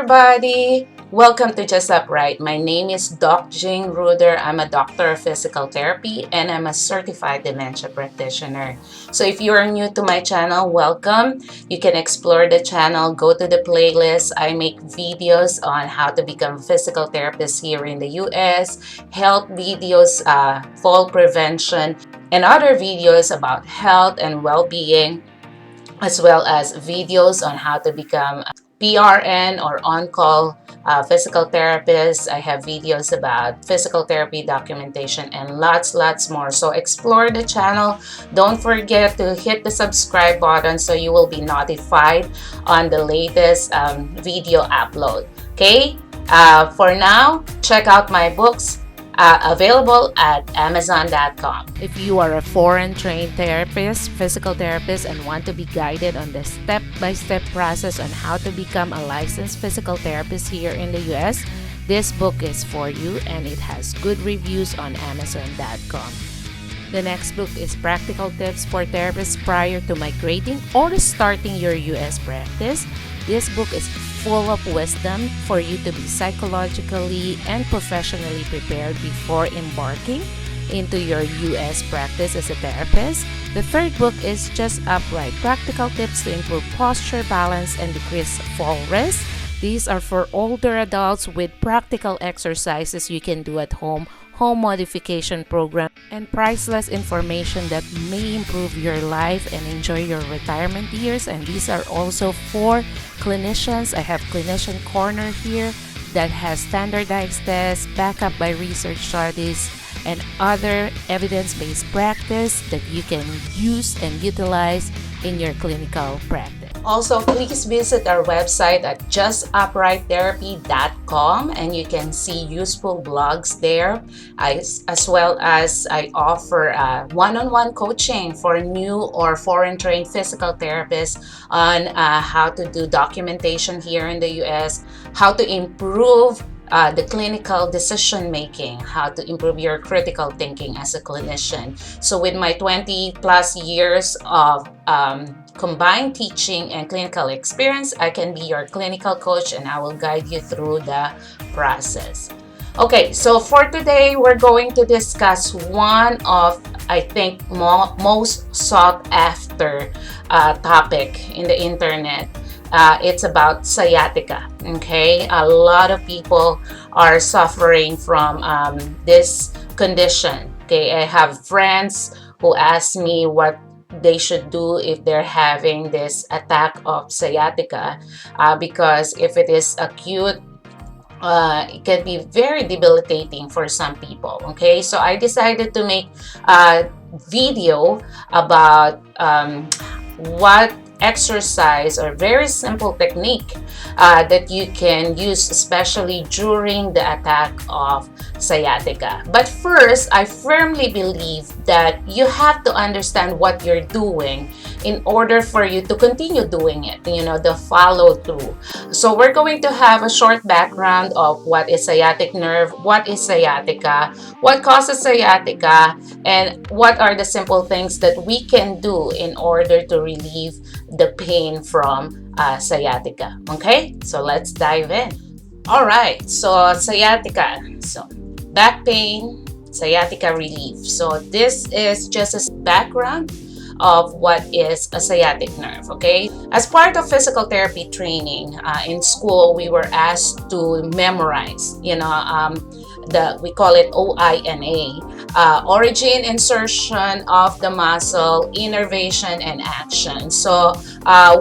everybody! Welcome to Just Upright. My name is Doc Jane Ruder. I'm a doctor of physical therapy and I'm a certified dementia practitioner. So if you are new to my channel, welcome. You can explore the channel, go to the playlist. I make videos on how to become a physical therapist here in the US, health videos, fall prevention, and other videos about health and well-being, as well as videos on how to become a PRN or on-call physical therapist. I have videos about physical therapy documentation and lots more. So explore the channel. Don't forget to hit the subscribe button so you will be notified on the latest video upload. Okay? For now, check out my books. Available at Amazon.com. If you are a foreign trained therapist, physical therapist, and want to be guided on the step-by-step process on how to become a licensed physical therapist here in the US, this book is for you and it has good reviews on Amazon.com. The next book is Practical Tips for Therapists Prior to Migrating or Starting Your US Practice. This book is full of wisdom for you to be psychologically and professionally prepared before embarking into your US practice as a therapist. The third book is Just Upright, Practical Tips to Improve Posture, Balance, and Decrease Fall Risk. These are for older adults with practical exercises you can do at home modification program, and priceless information that may improve your life and enjoy your retirement years. And these are also for clinicians. I have Clinician Corner here that has standardized tests backed up by research studies and other evidence-based practice that you can use and utilize in your clinical practice. Also, please visit our website at justupprighttherapy.com and you can see useful blogs there, as well as I offer one-on-one coaching for new or foreign trained physical therapists on how to do documentation here in the US, how to improve the clinical decision making, how to improve your critical thinking as a clinician. So with my 20 plus years of combined teaching and clinical experience, I can be your clinical coach and I will guide you through the process. Okay, so for today, we're going to discuss one of, I think, most sought after topic in the internet. It's about sciatica. Okay, a lot of people are suffering from this condition. Okay, I have friends who ask me what they should do if they're having this attack of sciatica, because if it is acute, it can be very debilitating for some people. Okay, so I decided to make a video about what exercise or very simple technique that you can use, especially during the attack of sciatica. But first, I firmly believe that you have to understand what you're doing in order for you to continue doing it, the follow through. So we're going to have a short background of what is sciatic nerve, what is sciatica, what causes sciatica, and what are the simple things that we can do in order to relieve the pain from sciatica. Okay, so let's dive in. All right, so sciatica, so back pain, sciatica relief. So this is just a background of what is a sciatic nerve. Okay, as part of physical therapy training in school, we were asked to memorize, we call it OINA, origin, insertion of the muscle, innervation, and action. So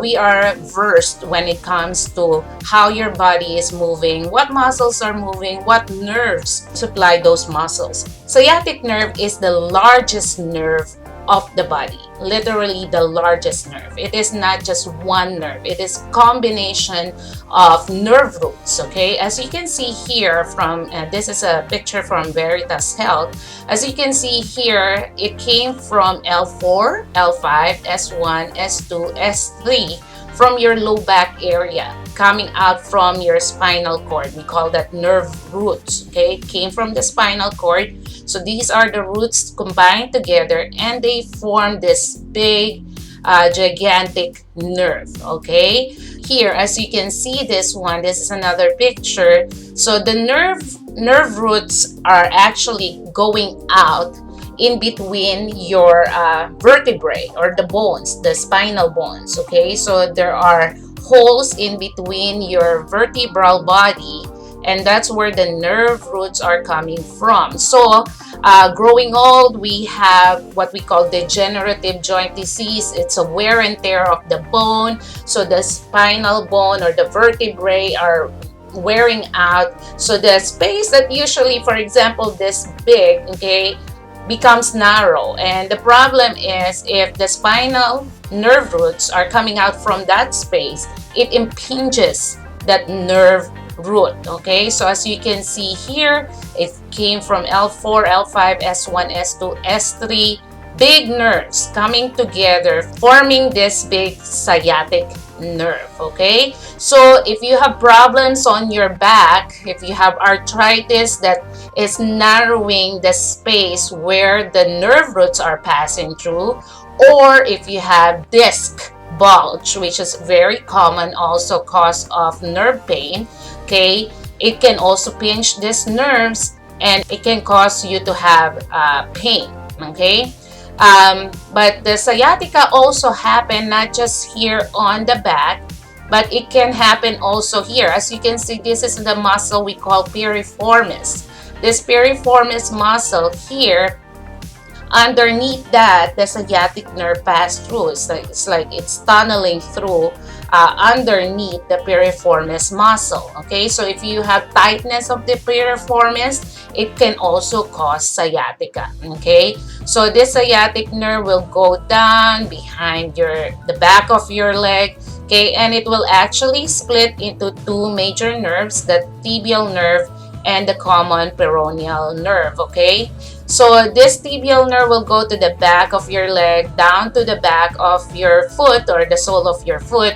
we are versed when it comes to how your body is moving, what muscles are moving, what nerves supply those muscles. Sciatic nerve is the largest nerve of the body, literally the largest nerve. It is not just one nerve, it is combination of nerve roots. Okay, as you can see here from this is a picture from Veritas Health. As you can see here, it came from L4, L5, S1, S2, S3 from your low back area, coming out from your spinal cord. We call that nerve roots. Okay, it came from the spinal cord. So these are the roots combined together and they form this big gigantic nerve. Okay, here as you can see, this is another picture. So the nerve roots are actually going out in between your vertebrae or the bones, the spinal bones. Okay, so there are holes in between your vertebral body, and that's where the nerve roots are coming from. So growing old, we have what we call degenerative joint disease. It's a wear and tear of the bone, so the spinal bone or the vertebrae are wearing out. So the space that usually, for example, this big, okay, becomes narrow. And the problem is if the spinal nerve roots are coming out from that space, it impinges that nerve root. Okay, so as you can see here, it came from L4, L5, S1, S2, S3, big nerves coming together, forming this big sciatic nerve. Okay, so if you have problems on your back, if you have arthritis that is narrowing the space where the nerve roots are passing through, or if you have disc bulge, which is very common, also cause of nerve pain, okay, it can also pinch these nerves and it can cause you to have pain. Okay, but the sciatica also happen not just here on the back, but it can happen also here. As you can see, this is the muscle we call piriformis. This piriformis muscle here, underneath that, the sciatic nerve pass through. It's like it's tunneling through underneath the piriformis muscle. Okay, so if you have tightness of the piriformis, it can also cause sciatica. Okay, so this sciatic nerve will go down behind the back of your leg. Okay, and it will actually split into two major nerves, the tibial nerve and the common peroneal nerve. Okay, so this tibial nerve will go to the back of your leg, down to the back of your foot or the sole of your foot.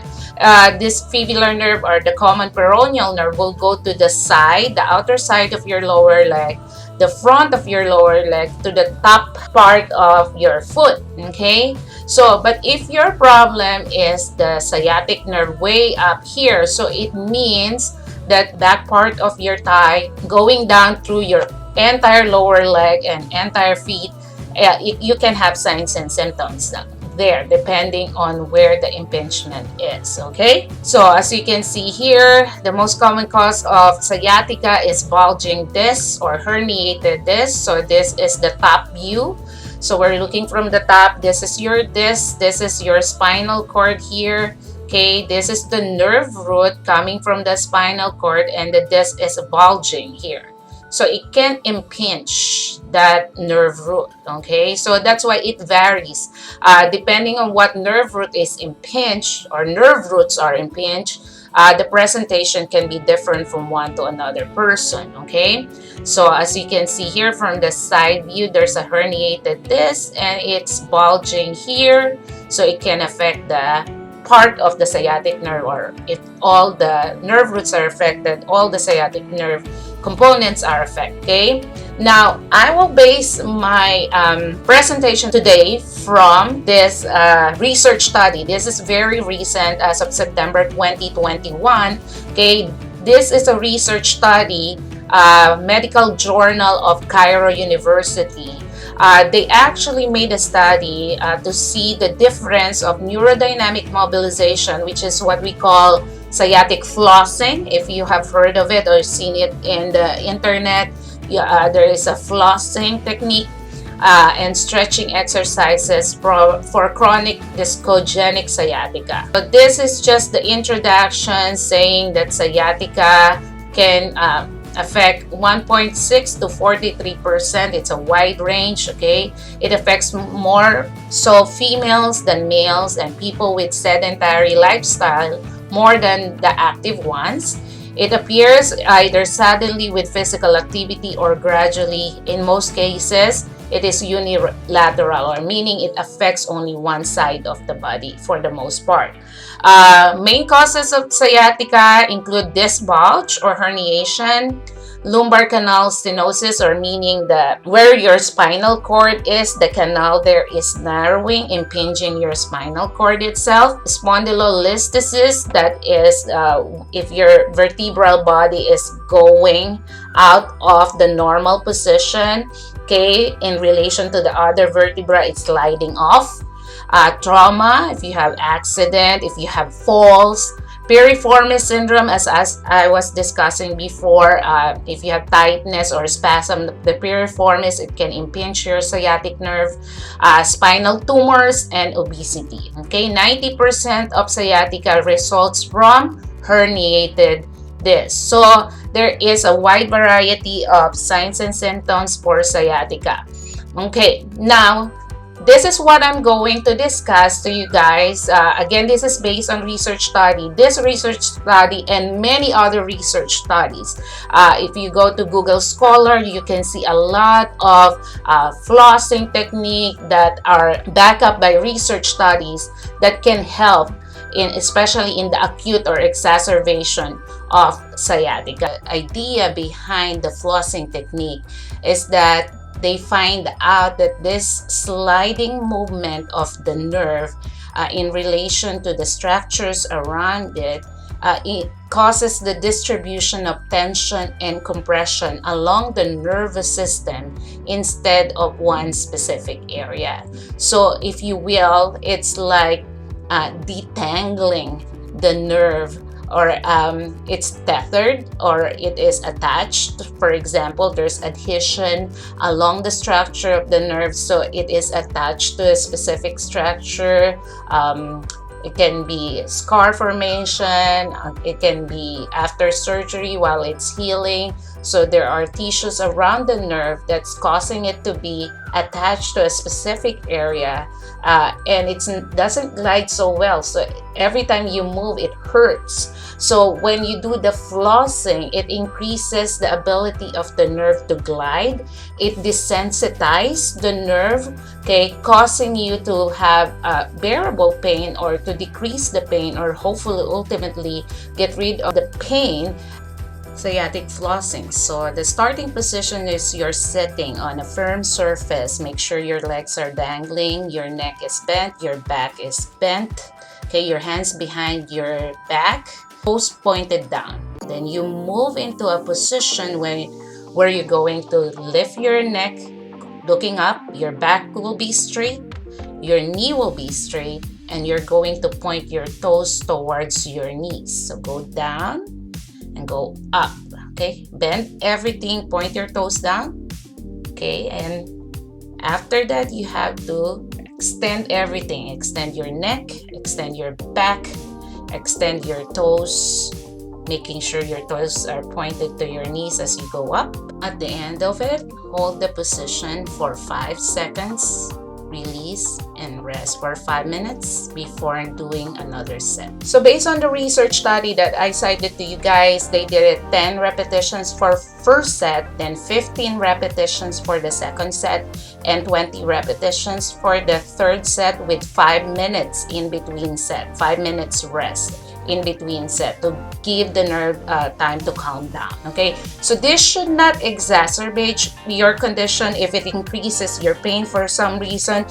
This fibular nerve or the common peroneal nerve will go to the side, the outer side of your lower leg, the front of your lower leg, to the top part of your foot. Okay, so but if your problem is the sciatic nerve way up here, so it means that back part of your thigh going down through your entire lower leg and entire feet, you can have signs and symptoms there depending on where the impingement is. Okay, so as you can see here, the most common cause of sciatica is bulging discs or herniated discs. So this is the top view. So we're looking from the top. This is your disc, this is your spinal cord here. Okay, this is the nerve root coming from the spinal cord, and the disc is bulging here. So it can impinge that nerve root. Okay, so that's why it varies. Depending on what nerve root is impinged or nerve roots are impinged, the presentation can be different from one to another person. Okay, so as you can see here from the side view, there's a herniated disc and it's bulging here. So it can affect the part of the sciatic nerve, or if all the nerve roots are affected, all the sciatic nerve components are affected. Okay, now I will base my presentation today from this research study. This is very recent, as of September 2021. Okay, this is a research study, medical journal of Cairo University. They actually made a study to see the difference of neurodynamic mobilization, which is what we call sciatic flossing. If you have heard of it or seen it in the internet, there is a flossing technique and stretching exercises for chronic discogenic sciatica. But this is just the introduction, saying that sciatica can affect 1.6 to 43%. It's a wide range. Okay, it affects more so females than males, and people with sedentary lifestyle more than the active ones. It appears either suddenly with physical activity or gradually. In most cases, it is unilateral, or meaning it affects only one side of the body for the most part. Main causes of sciatica include disc bulge or herniation, Lumbar canal stenosis, or meaning that where your spinal cord is, the canal there is narrowing, impinging your spinal cord itself. Spondylolisthesis, that is if your vertebral body is going out of the normal position, okay, in relation to the other vertebra, it's sliding off. Trauma, if you have accident, if you have falls. Piriformis syndrome, as I was discussing before, if you have tightness or spasm, the piriformis, it can impinge your sciatic nerve. Spinal tumors and obesity. Okay, 90% of sciatica results from herniated disc. So there is a wide variety of signs and symptoms for sciatica. Okay, now this is what I'm going to discuss to you guys. Again, this is based on research study. This research study and many other research studies. If you go to Google Scholar, you can see a lot of flossing technique that are backed up by research studies that can help especially in the acute or exacerbation of sciatica. The idea behind the flossing technique is that they find out that this sliding movement of the nerve in relation to the structures around it, it causes the distribution of tension and compression along the nervous system instead of one specific area. So if you will, it's like detangling the nerve, or it's tethered or it is attached. For example, there's adhesion along the structure of the nerve, so it is attached to a specific structure. It can be scar formation, it can be after surgery while it's healing. So there are tissues around the nerve that's causing it to be attached to a specific area, and it doesn't glide so well. So every time you move, it hurts. So when you do the flossing, it increases the ability of the nerve to glide. It desensitizes the nerve, okay, causing you to have bearable pain or to decrease the pain, or hopefully ultimately get rid of the pain. Sciatic flossing. So the starting position is you're sitting on a firm surface. Make sure your legs are dangling, your neck is bent, your back is bent. Okay, your hands behind your back, toes pointed down. Then you move into a position where you're going to lift your neck, looking up, your back will be straight, your knee will be straight, and you're going to point your toes towards your knees. So go down and go up. Okay, bend everything, point your toes down. Okay, and after that, you have to extend everything. Extend your neck, extend your back, extend your toes, making sure your toes are pointed to your knees as you go up. At the end of it, hold the position for 5 seconds, release, and rest for 5 minutes before doing another set. So based on the research study that I cited to you guys, they did it 10 repetitions for first set, then 15 repetitions for the second set, and 20 repetitions for the third set, with 5 minutes in between set, 5 minutes rest in between set to give the nerve time to calm down. Okay, so this should not exacerbate your condition. If it increases your pain for some reason,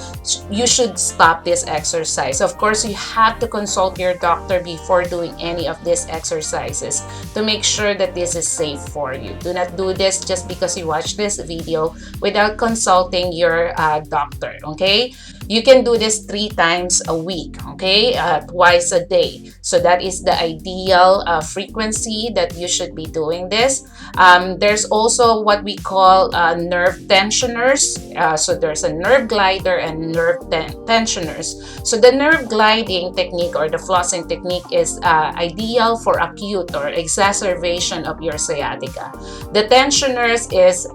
you should stop this exercise. Of course, you have to consult your doctor before doing any of these exercises to make sure that this is safe for you. Do not do this just because you watch this video without consulting your doctor. Okay, you can do this 3 times a week, okay, twice a day. So that is the ideal frequency that you should be doing this. There's also what we call nerve tensioners. So there's a nerve glider and nerve tensioners. So the nerve gliding technique or the flossing technique is ideal for acute or exacerbation of your sciatica. The tensioners is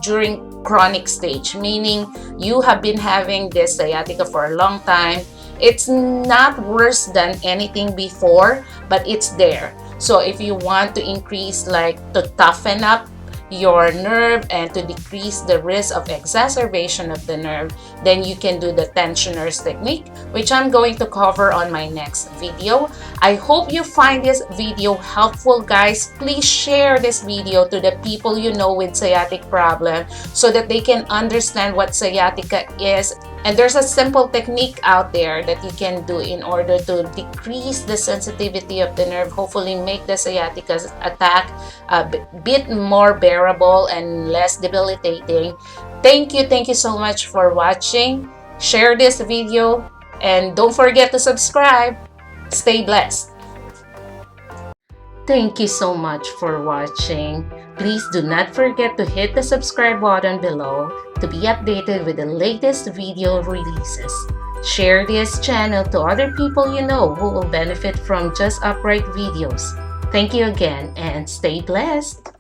during chronic stage, meaning you have been having this sciatica for a long time. It's not worse than anything before, but it's there. So if you want to increase, like to toughen up your nerve and to decrease the risk of exacerbation of the nerve, then you can do the tensioners technique, which I'm going to cover on my next video. I hope you find this video helpful, guys. Please share this video to the people you know with sciatic problem so that they can understand what sciatica is. And there's a simple technique out there that you can do in order to decrease the sensitivity of the nerve, hopefully make the sciatica attack a bit more bearable and less debilitating. Thank you so much for watching. Share this video and don't forget to subscribe. Stay blessed. Thank you so much for watching. Please do not forget to hit the subscribe button below to be updated with the latest video releases. Share this channel to other people you know who will benefit from just upright videos. Thank you again and stay blessed.